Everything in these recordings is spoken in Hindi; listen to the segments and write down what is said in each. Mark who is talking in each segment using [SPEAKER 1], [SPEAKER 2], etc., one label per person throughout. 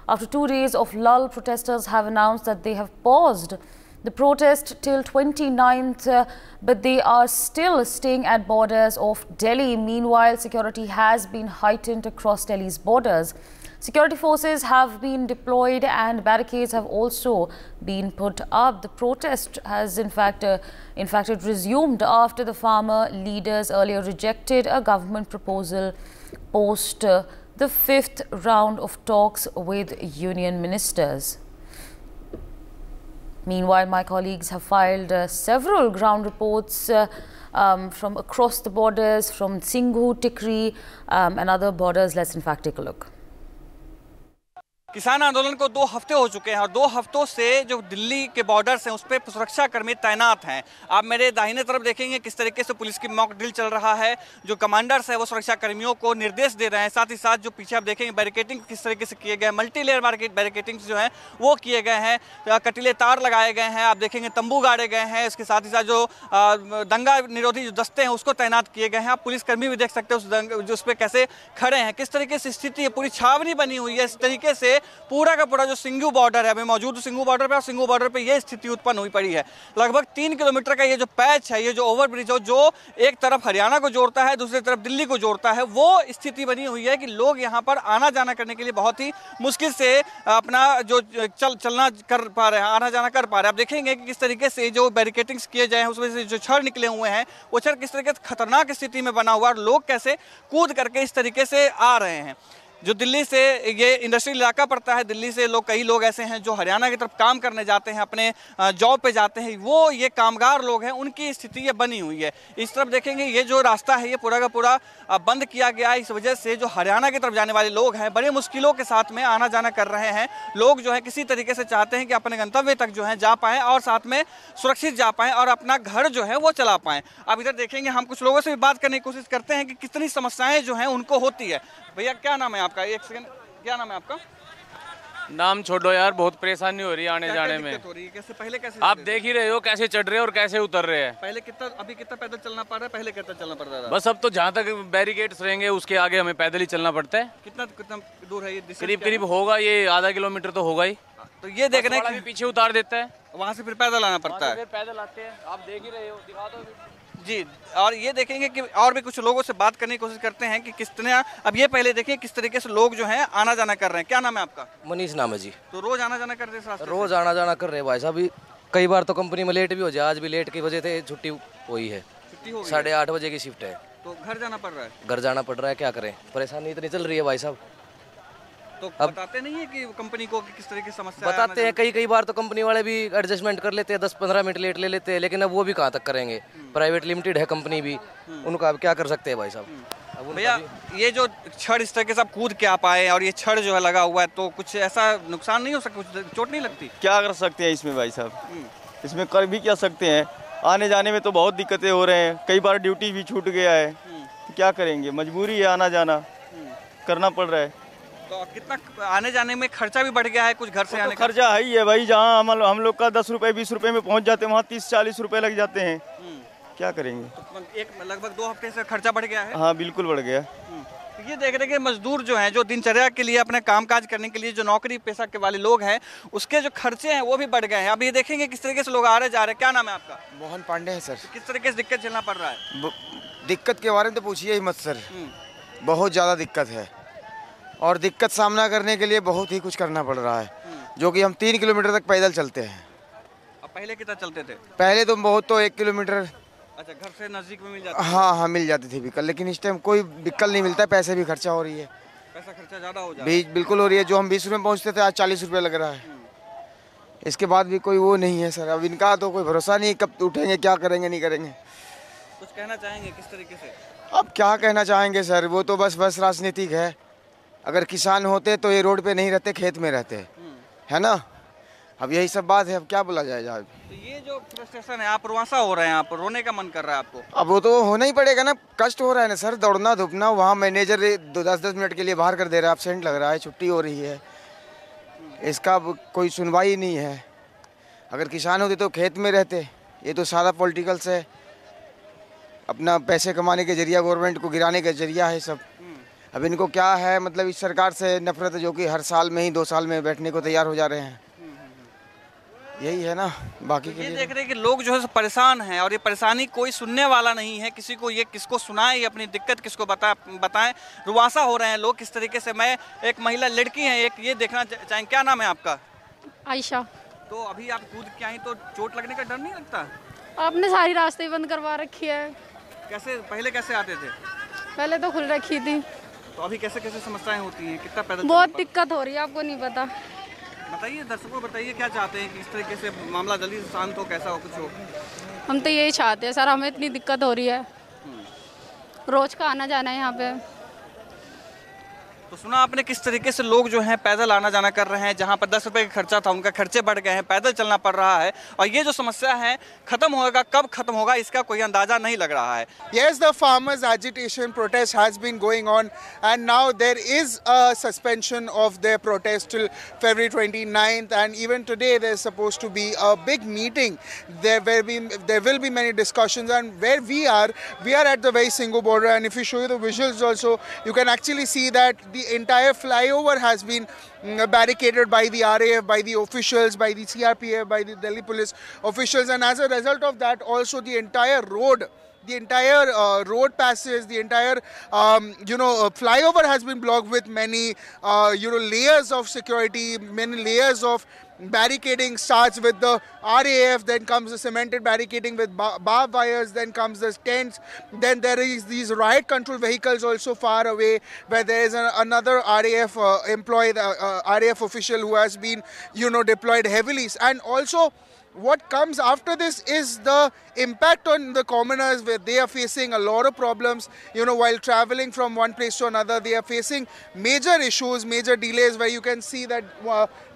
[SPEAKER 1] After 2 days of lull, protesters have announced that they have paused the protest till 29th, but they are still staying at borders of Delhi. Meanwhile, security has been heightened across Delhi's borders. Security forces have been deployed and barricades have also been put up. The protest has in fact it resumed after the farmer leaders earlier rejected a government proposal post the fifth round of talks with union ministers. Meanwhile, my colleagues have filed several ground reports from across the borders, from Singhu, Tikri and other borders. Let's in fact take a look.
[SPEAKER 2] किसान आंदोलन को 2 हफ्ते हो चुके हैं और 2 हफ्तों से जो दिल्ली के बॉर्डर्स हैं उस पर सुरक्षा कर्मी तैनात हैं। आप मेरे दाहिने तरफ देखेंगे किस तरीके से पुलिस की मॉक ड्रिल चल रहा है। जो कमांडर्स हैं वो सुरक्षा कर्मियों को निर्देश दे रहे हैं। साथ ही साथ जो पीछे आप देखेंगे बैरिकेटिंग किस तरीके से किए गए, मल्टी लेयर बैरिकेटिंग जो है वो किए गए हैं। कटीले तार लगाए गए हैं, आप देखेंगे तंबू गाड़े गए हैं। इसके साथ ही साथ जो दंगा निरोधी जो दस्ते हैं उसको तैनात किए गए हैं। आप पुलिसकर्मी भी देख सकते हैं उस पर कैसे खड़े हैं, किस तरीके से स्थिति है। पूरी छावनी बनी हुई है। इस तरीके से पूरा का पूरा जो सिंघू बॉर्डर है, अभी मौजूद सिंघू बॉर्डर पे और सिंघू बॉर्डर पे ये स्थिति उत्पन्न हुई पड़ी है। लगभग 3 किलोमीटर का ये जो पैच है, ये जो ओवरब्रिज हो जो एक तरफ हरियाणा को जोड़ता है, दूसरी तरफ दिल्ली को जोड़ता है, वो स्थिति बनी हुई है कि लोग यहाँ पर आना जाना करने के लिए बहुत ही मुश्किल से अपना जो चलना कर पा रहे हैं, आना जाना कर पा रहे हैं। आप देखेंगे कि किस तरीके से जो बैरिकेटिंग्स किए जाए हैं उसमें से जो छड़ निकले हुए हैं वो छड़ किस तरीके से खतरनाक स्थिति में बना हुआ है और लोग कैसे कूद करके इस तरीके से आ रहे हैं। जो दिल्ली से ये इंडस्ट्रियल इलाका पड़ता है, दिल्ली से कई लोग ऐसे हैं जो हरियाणा की तरफ काम करने जाते हैं, अपने जॉब पे जाते हैं, वो ये कामगार लोग हैं, उनकी स्थिति ये बनी हुई है। इस तरफ देखेंगे ये जो रास्ता है ये पूरा का पूरा बंद किया गया है। इस वजह से जो हरियाणा की तरफ जाने वाले लोग हैं बड़े मुश्किलों के साथ में आना जाना कर रहे हैं। लोग जो है किसी तरीके से चाहते हैं कि अपने गंतव्य तक जो है जा पाएँ और साथ में सुरक्षित जा पाएँ और अपना घर जो है वो चला पाएँ। अब इधर देखेंगे हम कुछ लोगों से भी बात करने की कोशिश करते हैं कि कितनी समस्याएं जो हैं उनको होती है। भैया क्या नाम है आपका? एक सेकंड, क्या नाम है आपका?
[SPEAKER 3] नाम छोड़ो यार, बहुत परेशानी हो रही है आने जाने में।
[SPEAKER 2] हो रही है? कैसे पहले कैसे
[SPEAKER 3] आप देख ही रहे हो कैसे चढ़ रहे हैं और कैसे उतर रहे हैं।
[SPEAKER 2] पहले अभी कितना पैदल चलना पड़ रहा है, पहले कितना चलना पड़ता था?
[SPEAKER 3] बस अब तो जहाँ तक बैरिकेड्स रहेंगे उसके आगे हमें पैदल ही चलना पड़ता है।
[SPEAKER 2] कितना दूर है ये?
[SPEAKER 3] करीब होगा ये आधा किलोमीटर तो होगा ही।
[SPEAKER 2] तो ये देख रहे हैं
[SPEAKER 3] पीछे उतार देता है,
[SPEAKER 2] वहाँ से फिर पैदल आना पड़ता है।
[SPEAKER 3] फिर पैदल आते हैं, आप देख ही रहे हो, दिखा दो
[SPEAKER 2] जी। और ये देखेंगे कि और भी कुछ लोगों से बात करने की कोशिश करते हैं कि किस तरह, अब ये पहले देखिए किस तरीके से लोग जो हैं आना जाना कर रहे हैं। क्या नाम है आपका?
[SPEAKER 4] मनीष नाम है जी।
[SPEAKER 2] तो रोज आना जाना कर रहे हैं?
[SPEAKER 4] रोज आना जाना कर रहे हैं भाई साहब। कई बार तो कंपनी में लेट भी हो जाए, आज भी लेट की वजह से छुट्टी हुई है। 8:30 बजे की शिफ्ट है
[SPEAKER 2] तो घर जाना पड़ रहा है।
[SPEAKER 4] घर जाना पड़ रहा है, क्या करें, परेशानी इतनी चल रही है भाई साहब।
[SPEAKER 2] तो बताते नहीं है कि कंपनी को कि किस तरह की समस्या
[SPEAKER 4] बताते हैं, कई बार तो कंपनी वाले भी एडजस्टमेंट कर लेते हैं, 10-15 मिनट लेट ले लेते हैं, लेकिन अब वो भी कहाँ तक करेंगे। प्राइवेट लिमिटेड है कंपनी भी, उनका अब क्या कर सकते हैं भाई साहब।
[SPEAKER 2] भैया ये जो छड़ इस तरीके से आप कूद के आ पाए और ये छड़ जो है लगा हुआ है, तो कुछ ऐसा नुकसान नहीं हो सकता, कुछ चोट नहीं लगती?
[SPEAKER 5] क्या कर सकते हैं इसमें भाई साहब, इसमें कर भी क्या सकते हैं। आने जाने में तो बहुत दिक्कतें हो रहे हैं, कई बार ड्यूटी भी छूट गया है, तो क्या करेंगे, मजबूरी है, आना जाना करना पड़ रहा है।
[SPEAKER 2] तो कितना आने जाने में खर्चा भी बढ़ गया है कुछ घर से आने
[SPEAKER 5] का? खर्चा है ही है भाई, जहाँ हम लोग का 10 रुपए 20 रुपए में पहुँच जाते हैं वहाँ 30-40 रुपए लग जाते हैं। क्या करेंगे?
[SPEAKER 2] तो एक लगभग 2 हफ्ते से खर्चा बढ़ गया है।
[SPEAKER 5] हाँ बिल्कुल बढ़ गया।
[SPEAKER 2] ये देख रहे हैं कि मजदूर जो हैं, जो दिनचर्या के लिए अपने कामकाज करने के लिए जो नौकरी पेशा के वाले लोग हैं, उसके जो खर्चे हैं वो भी बढ़ गए हैं। अब ये देखेंगे किस तरीके से लोग आ रहे जा रहे हैं। क्या नाम है आपका?
[SPEAKER 6] मोहन पांडे है सर।
[SPEAKER 2] किस तरीके से दिक्कत झेलना पड़ रहा है?
[SPEAKER 6] दिक्कत के बारे में तो पूछिए ही मत सर, बहुत ज़्यादा दिक्कत है और दिक्कत सामना करने के लिए बहुत ही कुछ करना पड़ रहा है, जो कि हम 3 किलोमीटर तक पैदल चलते हैं।
[SPEAKER 2] अब पहले कितना चलते थे?
[SPEAKER 6] पहले तो बहुत, तो 1 किलोमीटर।
[SPEAKER 2] अच्छा, घर से नजदीक में मिल जाती?
[SPEAKER 6] हाँ मिल जाती थी व्हीकल, लेकिन इस टाइम कोई व्हीकल नहीं मिलता है, पैसे भी खर्चा हो रही है।
[SPEAKER 2] पैसा खर्चा ज़्यादा हो जाए?
[SPEAKER 6] बिल्कुल हो रही है, जो हम 20 रुपये में पहुँचते थे आज 40 रुपये लग रहा है। इसके बाद भी कोई वो नहीं है सर, अब इनका तो कोई भरोसा नहीं, कब उठेंगे, क्या करेंगे, नहीं करेंगे।
[SPEAKER 2] कुछ कहना चाहेंगे किस तरीके से?
[SPEAKER 6] अब क्या कहना चाहेंगे सर, वो तो बस राजनीतिक है। अगर किसान होते तो ये रोड पे नहीं रहते, खेत में रहते, है ना। अब यही सब बात है, अब क्या बोला जाए।
[SPEAKER 2] तो ये जो फ्रस्ट्रेशन है, आप रुआंसा हो रहे हैं, आप रोने का मन कर रहा है आपको?
[SPEAKER 6] अब वो तो होना ही पड़ेगा ना, कष्ट हो रहा है ना सर, दौड़ना धूपना। वहाँ मैनेजर 10-10 मिनट के लिए बाहर कर दे रहा है, एब्सेंट लग रहा है, छुट्टी हो रही है, इसका कोई सुनवाई नहीं है। अगर किसान होते तो खेत में रहते, ये तो सारा पॉलिटिकल से अपना पैसे कमाने के जरिया, गवर्नमेंट को गिराने का जरिया है सब। अब इनको क्या है, मतलब इस सरकार से नफरत है जो कि हर साल में ही 2 साल में बैठने को तैयार हो जा रहे हैं। यही है ना, बाकी के
[SPEAKER 2] ये
[SPEAKER 6] लिए
[SPEAKER 2] देख रहे हैं कि लोग जो है परेशान हैं और ये परेशानी कोई सुनने वाला नहीं है। किसी को ये किसको सुनाएं, ये अपनी दिक्कत किसको बताएं। रुआसा हो रहे हैं लोग किस तरीके से। मैं एक महिला लड़की है, एक ये देखना चाहेंगे, क्या नाम है आपका?
[SPEAKER 7] आयशा।
[SPEAKER 2] तो अभी आप कूद के आई तो चोट लगने का डर नहीं लगता?
[SPEAKER 7] आपने सारी रास्ते बंद करवा रखी है।
[SPEAKER 2] कैसे पहले कैसे आते थे?
[SPEAKER 7] पहले तो खुल रखी थी।
[SPEAKER 2] तो अभी कैसे कैसे समस्याएं होती हैं? कितना पैदल?
[SPEAKER 7] बहुत दिक्कत हो रही है, आपको नहीं पता।
[SPEAKER 2] बताइए दर्शकों, बताइए क्या चाहते हैं कि इस तरीके से मामला जल्दी से शांत हो, कैसा हो, कुछ हो?
[SPEAKER 7] हम तो यही चाहते हैं सर, हमें इतनी दिक्कत हो रही है, रोज का आना जाना है यहाँ पे।
[SPEAKER 2] तो सुना आपने किस तरीके से लोग जो हैं पैदल आना जाना कर रहे हैं। जहां पर 10 रुपए का खर्चा था उनका खर्चे बढ़ गए हैं, पैदल चलना पड़ रहा है। और ये जो समस्या है खत्म होगा, कब खत्म होगा इसका कोई अंदाजा नहीं लग रहा है।
[SPEAKER 8] Yes, the farmers' agitation protest has been going on, and now there is a suspension of their protest till February 29th, and even today there's supposed to be a big meeting. There will be many discussions, and where we are at the very Singhu border, and if you show you the visuals also, you can actually see that the entire flyover has been barricaded by the RAF, by the officials, by the CRPF, by the Delhi police officials, and as a result of that also the entire road passes, the entire flyover has been blocked with many layers of security, many layers of barricading. Starts with the RAF, then comes the cemented barricading with barbed wires, then comes the tents, then there is these riot control vehicles also far away, where there is another RAF employee, RAF official who has been deployed heavily. And also what comes after this is the impact on the commoners, where they are facing a lot of problems, while traveling from one place to another. They are facing major issues, major delays, where you can see that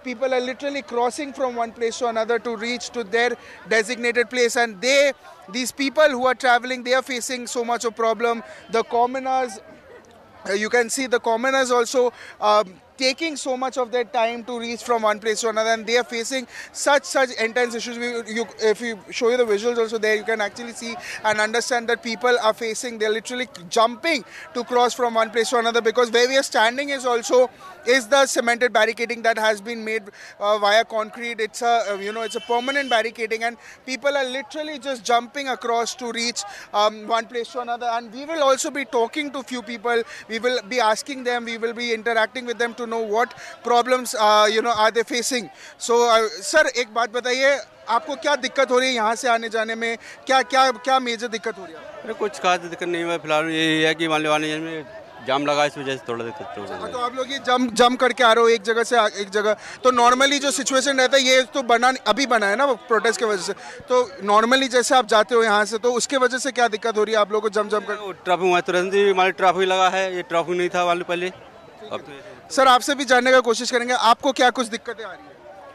[SPEAKER 8] people are literally crossing from one place to another to reach to their designated place, and these people who are traveling, they are facing so much of problem. The commoners, you can see the commoners also taking so much of their time to reach from one place to another, and they are facing such intense issues. If you show you the visuals also there, you can actually see and understand that people are facing, they're literally jumping to cross from one place to another, because where we are standing is the cemented barricading that has been made via concrete. It's a permanent barricading, and people are literally just jumping across to reach one place to another. And we will also be talking to few people. We will be asking them, we will be interacting with them to know what problems are they facing. So sir, एक बात बताइए, आपको क्या दिक्कत हो रही है यहाँ से आने जाने में? क्या मेजर दिक्कत हो रही है?
[SPEAKER 9] अरे कुछ खास दिक्कत नहीं है, फिलहाल यही है कि मान लो आने जाने में जाम लगा, इस वजह से थोड़ा दिक्कत हो रही है।
[SPEAKER 8] तो आप लोग ये जम करके आ रहे हो एक जगह से एक जगह, तो नॉर्मली जो सिचुएशन रहता है, ये तो अभी बना है ना प्रोटेस्ट की वजह से, तो नॉर्मली जैसे आप जाते हो यहाँ से, तो उसके वजह से क्या दिक्कत हो रही है आप लोगों को जम कर?
[SPEAKER 9] ट्रैफिक वहाँ तुरंत ही हमारे ट्रैफिक लगा है, ये ट्रैफिक नहीं था वाले पहले।
[SPEAKER 8] सर आपसे भी जानने का कोशिश करेंगे, आपको क्या कुछ दिक्कतें आ रही है?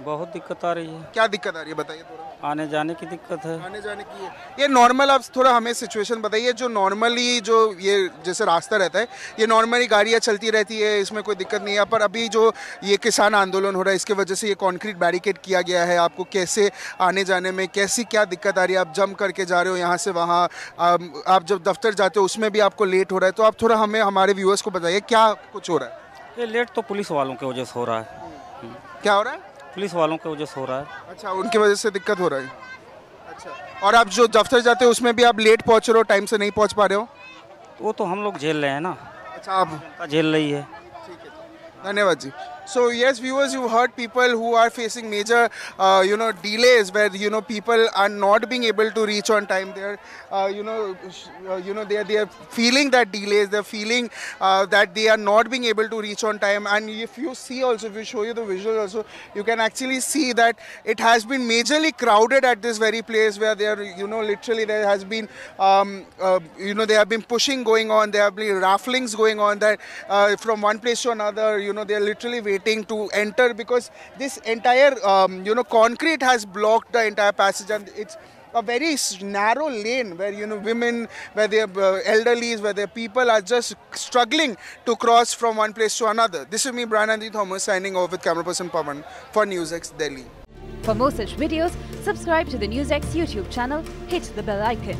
[SPEAKER 3] बहुत दिक्कत आ रही है।
[SPEAKER 8] क्या दिक्कत आ रही है बताइए थोड़ा।
[SPEAKER 3] आने जाने की दिक्कत है।
[SPEAKER 8] आने जाने की है ये नॉर्मल। आप थोड़ा हमें सिचुएशन बताइए, जो नॉर्मली जो ये जैसे रास्ता रहता है, ये नॉर्मली गाड़ियाँ चलती रहती है, इसमें कोई दिक्कत नहीं है, पर अभी जो ये किसान आंदोलन हो रहा है, इसके वजह से ये कॉन्क्रीट बैरिकेड किया गया है, आपको कैसे आने जाने में क्या दिक्कत आ रही है? आप जम करके जा रहे हो यहाँ से वहाँ, आप जब दफ्तर जाते हो उसमें भी आपको लेट हो रहा है, तो आप थोड़ा हमारे व्यूअर्स को बताइए क्या कुछ हो रहा है?
[SPEAKER 3] ये लेट तो पुलिस वालों की वजह से हो रहा है।
[SPEAKER 8] क्या हो रहा है?
[SPEAKER 3] पुलिस वालों की वजह से हो रहा है।
[SPEAKER 8] अच्छा, उनकी वजह से दिक्कत हो रहा है। अच्छा, और आप जो दफ्तर जाते हो उसमें भी आप लेट पहुंच रहे हो, टाइम से नहीं पहुंच पा रहे हो?
[SPEAKER 3] वो तो हम लोग झेल रहे हैं ना।
[SPEAKER 8] अच्छा, आप
[SPEAKER 3] झेल रही है।
[SPEAKER 8] ठीक है, धन्यवाद जी। So yes, viewers, you heard people who are facing major, delays, where people are not being able to reach on time. They're, they are feeling that delays. They're feeling that they are not being able to reach on time. And if you see also, if we show you the visuals also, you can actually see that it has been majorly crowded at this very place, where they are, literally there has been, there have been pushing going on. There have been rafflings going on. That from one place to another, they are literally waiting to enter, because this entire concrete has blocked the entire passage, and it's a very narrow lane where women, where their elderlies, where their people are just struggling to cross from one place to another. This is me, Brian Andy Thomas, signing off with camera person Pawan for NewsX Delhi.
[SPEAKER 10] For more such videos, subscribe to the NewsX YouTube channel, hit the bell icon.